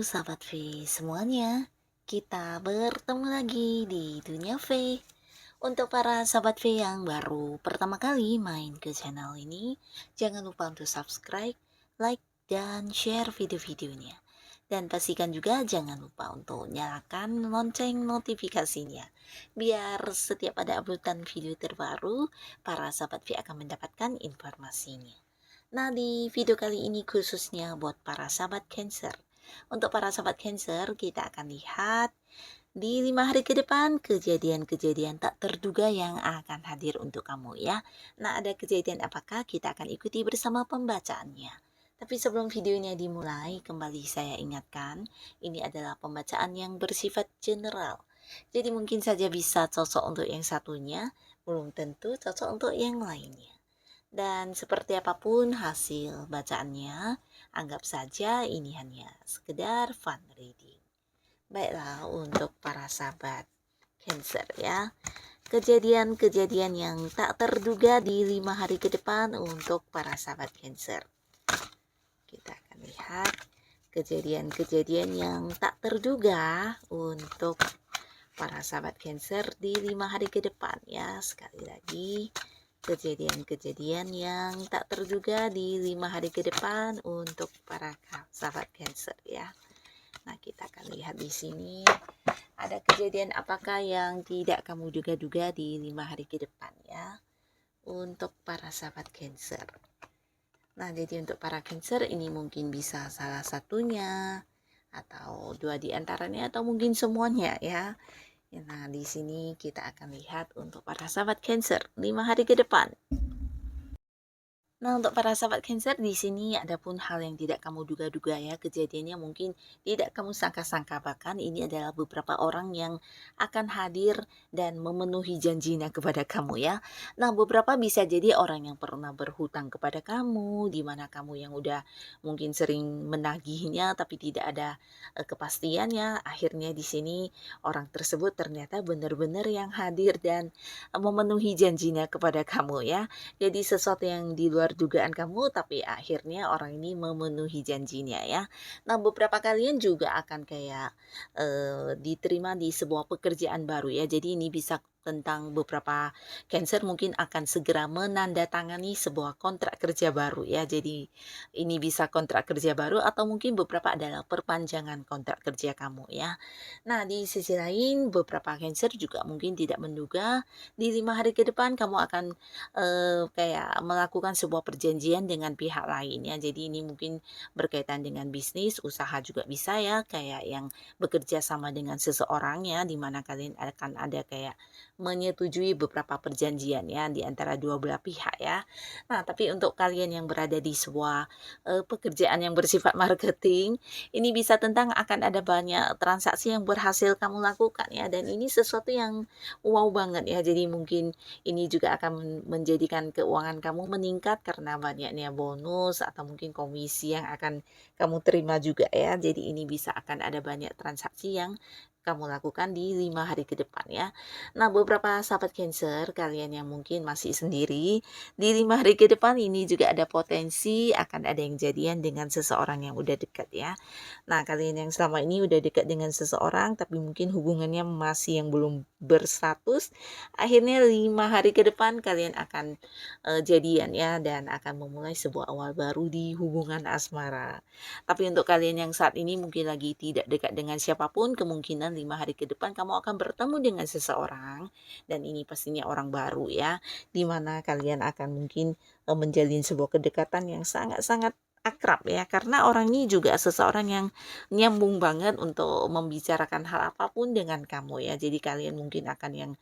sahabat V semuanya, kita bertemu lagi di Dunia V. Untuk para sahabat V yang baru pertama kali main ke channel ini, jangan lupa untuk subscribe, like, dan share video-videonya. Dan pastikan juga jangan lupa untuk nyalakan lonceng notifikasinya. Biar setiap ada uploadan video terbaru, para sahabat V akan mendapatkan informasinya. Nah, di video kali ini khususnya buat para sahabat Cancer. Untuk para sahabat Cancer, kita akan lihat di 5 hari ke depan kejadian-kejadian tak terduga yang akan hadir untuk kamu ya. Nah, ada kejadian apakah? Kita akan ikuti bersama pembacaannya. Tapi sebelum videonya dimulai, kembali saya ingatkan, ini adalah pembacaan yang bersifat general. Jadi mungkin saja bisa cocok untuk yang satunya, belum tentu cocok untuk yang lainnya. Dan seperti apapun hasil bacaannya, anggap saja ini hanya sekedar fun reading. Baiklah, untuk para sahabat Cancer ya, kejadian-kejadian yang tak terduga di 5 hari ke depan untuk para sahabat Cancer. Kita akan lihat kejadian-kejadian yang tak terduga untuk para sahabat Cancer di 5 hari ke depan ya. Sekali lagi, kejadian-kejadian yang tak terduga di 5 hari ke depan untuk para sahabat Cancer ya. Nah, kita akan lihat di sini ada kejadian apakah yang tidak kamu duga-duga di 5 hari ke depan ya untuk para sahabat Cancer. Nah, jadi untuk para Cancer ini mungkin bisa salah satunya atau dua di antaranya atau mungkin semuanya ya. Nah, di sini kita akan lihat untuk para sahabat Cancer 5 hari ke depan. Nah, untuk para sahabat Cancer di sini ada pun hal yang tidak kamu duga-duga ya, kejadiannya mungkin tidak kamu sangka-sangka, bahkan ini adalah beberapa orang yang akan hadir dan memenuhi janjinya kepada kamu ya. Nah, beberapa bisa jadi orang yang pernah berhutang kepada kamu, di mana kamu yang udah mungkin sering menagihnya tapi tidak ada kepastiannya. Akhirnya di sini orang tersebut ternyata benar-benar yang hadir dan memenuhi janjinya kepada kamu ya. Jadi sesuatu yang di luar dugaan kamu, tapi akhirnya orang ini memenuhi janjinya ya. Nah, beberapa kalian juga akan kayak diterima di sebuah pekerjaan baru ya. Jadi ini bisa tentang beberapa Cancer mungkin akan segera menandatangani sebuah kontrak kerja baru ya. Jadi ini bisa kontrak kerja baru atau mungkin beberapa adalah perpanjangan kontrak kerja kamu ya. Nah, di sisi lain beberapa Cancer juga mungkin tidak menduga di 5 hari ke depan kamu akan kayak melakukan sebuah perjanjian dengan pihak lain ya. Jadi ini mungkin berkaitan dengan bisnis, usaha juga bisa ya, kayak yang bekerja sama dengan seseorang ya, di mana kalian akan ada kayak menyetujui beberapa perjanjian ya di antara dua belah pihak ya. Nah, tapi untuk kalian yang berada di sebuah pekerjaan yang bersifat marketing, ini bisa tentang akan ada banyak transaksi yang berhasil kamu lakukan ya, dan ini sesuatu yang wow banget ya. Jadi mungkin ini juga akan menjadikan keuangan kamu meningkat karena banyaknya bonus atau mungkin komisi yang akan kamu terima juga ya. Jadi ini bisa akan ada banyak transaksi yang kamu lakukan di 5 hari ke depan ya. Nah, beberapa sahabat Cancer, kalian yang mungkin masih sendiri, di 5 hari ke depan ini juga ada potensi akan ada yang jadian dengan seseorang yang udah dekat ya. Nah, kalian yang selama ini udah dekat dengan seseorang tapi mungkin hubungannya masih yang belum berstatus, akhirnya 5 hari ke depan kalian akan jadian ya, dan akan memulai sebuah awal baru di hubungan asmara. Tapi untuk kalian yang saat ini mungkin lagi tidak dekat dengan siapapun, kemungkinan 5 hari ke depan kamu akan bertemu dengan seseorang, dan ini pastinya orang baru ya, dimana kalian akan mungkin menjalin sebuah kedekatan yang sangat-sangat akrab ya, karena orang ini juga seseorang yang nyambung banget untuk membicarakan hal apapun dengan kamu ya. Jadi kalian mungkin akan yang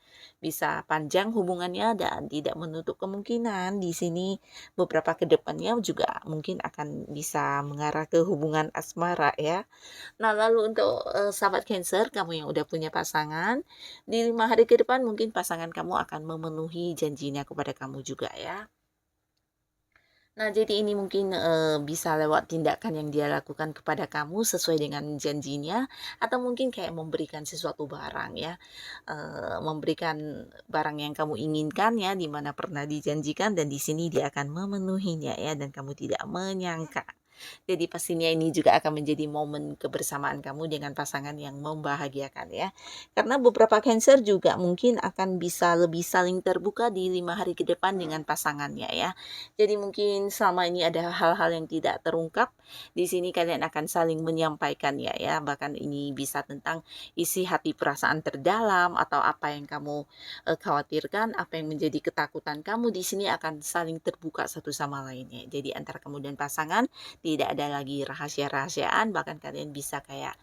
bisa panjang hubungannya dan tidak menutup kemungkinan di sini beberapa kedepannya juga mungkin akan bisa mengarah ke hubungan asmara ya. Nah, lalu untuk sahabat Cancer, kamu yang udah punya pasangan, di 5 hari ke depan mungkin pasangan kamu akan memenuhi janjinya kepada kamu juga ya. Nah, jadi ini mungkin bisa lewat tindakan yang dia lakukan kepada kamu sesuai dengan janjinya, atau mungkin kayak memberikan sesuatu barang ya, memberikan barang yang kamu inginkan ya, di mana pernah dijanjikan dan di sini dia akan memenuhinya ya, dan kamu tidak menyangka. Jadi pastinya ini juga akan menjadi momen kebersamaan kamu dengan pasangan yang membahagiakan ya. Karena beberapa Cancer juga mungkin akan bisa lebih saling terbuka di 5 hari ke depan dengan pasangannya ya. Jadi mungkin selama ini ada hal-hal yang tidak terungkap, di sini kalian akan saling menyampaikan ya. Bahkan ini bisa tentang isi hati perasaan terdalam atau apa yang kamu khawatirkan, apa yang menjadi ketakutan kamu di sini akan saling terbuka satu sama lainnya. Jadi antara kamu dan pasangan tidak ada lagi rahasia-rahasiaan, bahkan kalian bisa kayak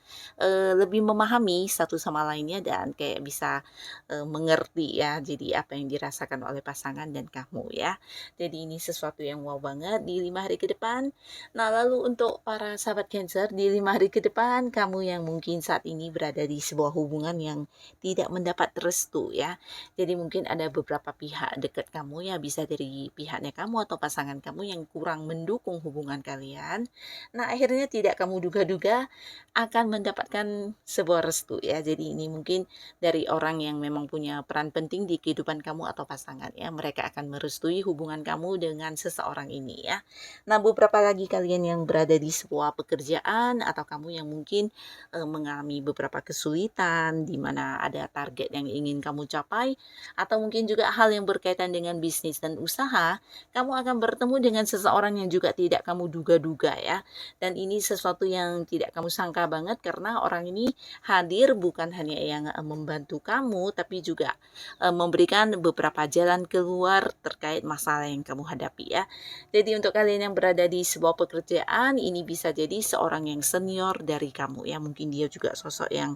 lebih memahami satu sama lainnya dan kayak bisa mengerti ya. Jadi apa yang dirasakan oleh pasangan dan kamu ya. Jadi ini sesuatu yang wow banget di 5 hari ke depan. Nah, lalu untuk para sahabat Cancer di 5 hari ke depan, kamu yang mungkin saat ini berada di sebuah hubungan yang tidak mendapat restu ya. Jadi mungkin ada beberapa pihak dekat kamu ya, bisa dari pihaknya kamu atau pasangan kamu yang kurang mendukung hubungan kalian. Nah, akhirnya tidak kamu duga-duga akan mendapatkan sebuah restu ya. Jadi ini mungkin dari orang yang memang punya peran penting di kehidupan kamu atau pasangan ya. Mereka akan merestui hubungan kamu dengan seseorang ini ya. Nah, beberapa lagi kalian yang berada di sebuah pekerjaan atau kamu yang mungkin mengalami beberapa kesulitan di mana ada target yang ingin kamu capai atau mungkin juga hal yang berkaitan dengan bisnis dan usaha, kamu akan bertemu dengan seseorang yang juga tidak kamu duga-duga ya. Dan ini sesuatu yang tidak kamu sangka banget karena orang ini hadir bukan hanya yang membantu kamu tapi juga memberikan beberapa jalan keluar terkait masalah yang kamu hadapi ya. Jadi untuk kalian yang berada di sebuah pekerjaan, ini bisa jadi seorang yang senior dari kamu ya. Mungkin dia juga sosok yang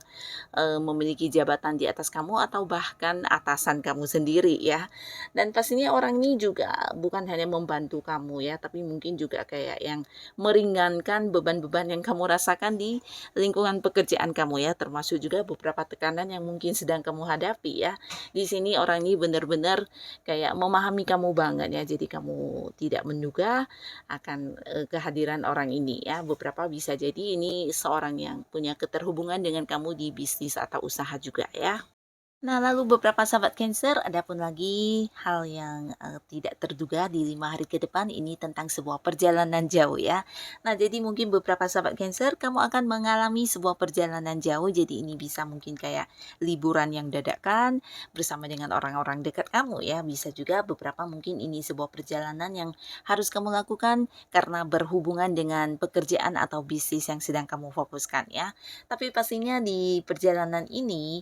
memiliki jabatan di atas kamu atau bahkan atasan kamu sendiri ya. Dan pastinya orang ini juga bukan hanya membantu kamu ya, tapi mungkin juga kayak yang meringankan beban-beban yang kamu rasakan di lingkungan pekerjaan kamu ya, termasuk juga beberapa tekanan yang mungkin sedang kamu hadapi ya. Di sini orang ini benar-benar kayak memahami kamu banget ya, jadi kamu tidak menduga akan kehadiran orang ini ya. Beberapa bisa jadi ini seorang yang punya keterhubungan dengan kamu di bisnis atau usaha juga ya. Nah, lalu beberapa sahabat Cancer, ada pun lagi hal yang tidak terduga di 5 hari ke depan ini tentang sebuah perjalanan jauh ya. Nah, jadi mungkin beberapa sahabat Cancer, kamu akan mengalami sebuah perjalanan jauh. Jadi ini bisa mungkin kayak liburan yang dadakan bersama dengan orang-orang dekat kamu ya. Bisa juga beberapa mungkin ini sebuah perjalanan yang harus kamu lakukan karena berhubungan dengan pekerjaan atau bisnis yang sedang kamu fokuskan ya. Tapi pastinya di perjalanan ini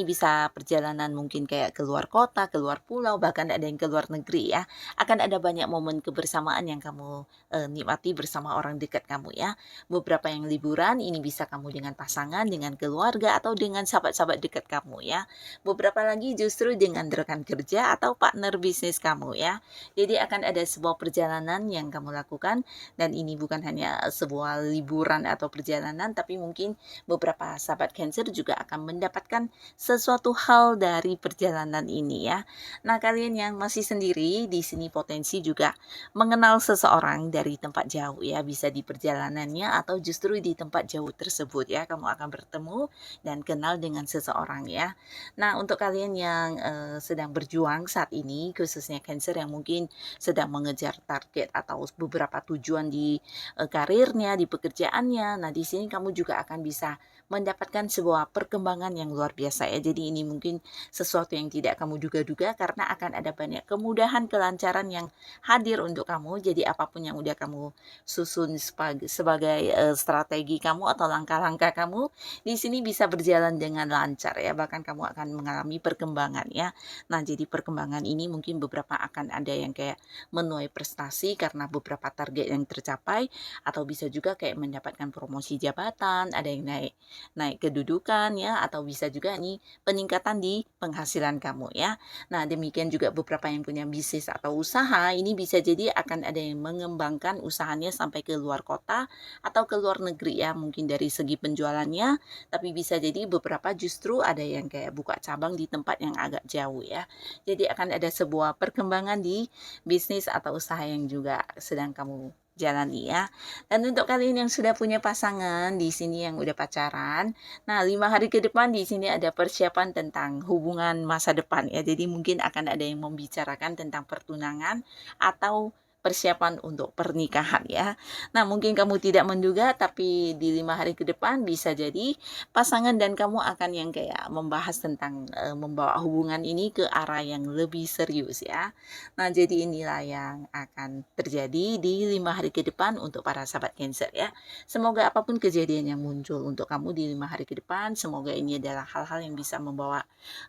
bisa perjalanan mungkin kayak keluar kota, keluar pulau, bahkan ada yang keluar negeri ya. Akan ada banyak momen kebersamaan yang kamu nikmati bersama orang dekat kamu ya. Beberapa yang liburan ini bisa kamu dengan pasangan, dengan keluarga atau dengan sahabat-sahabat dekat kamu ya. Beberapa lagi justru dengan rekan kerja atau partner bisnis kamu ya. Jadi akan ada sebuah perjalanan yang kamu lakukan dan ini bukan hanya sebuah liburan atau perjalanan tapi mungkin beberapa sahabat Cancer juga akan mendapatkan sesuatu hal dari perjalanan ini ya. Nah, kalian yang masih sendiri di sini potensi juga mengenal seseorang dari tempat jauh ya, bisa di perjalanannya atau justru di tempat jauh tersebut ya, kamu akan bertemu dan kenal dengan seseorang ya. Nah, untuk kalian yang sedang berjuang saat ini, khususnya Cancer yang mungkin sedang mengejar target atau beberapa tujuan di karirnya, di pekerjaannya. Nah, di sini kamu juga akan bisa mendapatkan sebuah perkembangan yang luar biasa ya. Jadi ini mungkin sesuatu yang tidak kamu duga-duga karena akan ada banyak kemudahan, kelancaran yang hadir untuk kamu. Jadi apapun yang udah kamu susun sebagai strategi kamu atau langkah-langkah kamu di sini bisa berjalan dengan lancar ya. Bahkan kamu akan mengalami perkembangan ya. Nah, jadi perkembangan ini mungkin beberapa akan ada yang kayak menuai prestasi karena beberapa target yang tercapai atau bisa juga kayak mendapatkan promosi jabatan, ada yang naik kedudukan ya atau bisa juga nih peningkatan di penghasilan kamu ya. Nah, demikian juga beberapa yang punya bisnis atau usaha ini bisa jadi akan ada yang mengembangkan usahanya sampai ke luar kota atau ke luar negeri ya, mungkin dari segi penjualannya, tapi bisa jadi beberapa justru ada yang kayak buka cabang di tempat yang agak jauh ya. Jadi akan ada sebuah perkembangan di bisnis atau usaha yang juga sedang kamu jalani ya. Dan untuk kalian yang sudah punya pasangan di sini yang udah pacaran, nah 5 hari ke depan di sini ada persiapan tentang hubungan masa depan ya. Jadi mungkin akan ada yang membicarakan tentang pertunangan atau persiapan untuk pernikahan ya. Nah, mungkin kamu tidak menduga, tapi di 5 hari ke depan bisa jadi pasangan dan kamu akan yang kayak membahas tentang membawa hubungan ini ke arah yang lebih serius ya. Nah, jadi inilah yang akan terjadi di 5 hari ke depan untuk para sahabat Cancer ya. Semoga apapun kejadian yang muncul untuk kamu di 5 hari ke depan, semoga ini adalah hal-hal yang bisa membawa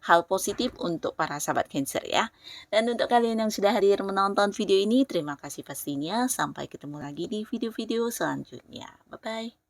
hal positif untuk para sahabat Cancer ya. Dan untuk kalian yang sudah hadir menonton video ini, terima kasih pastinya. Sampai ketemu lagi di video-video selanjutnya. Bye-bye.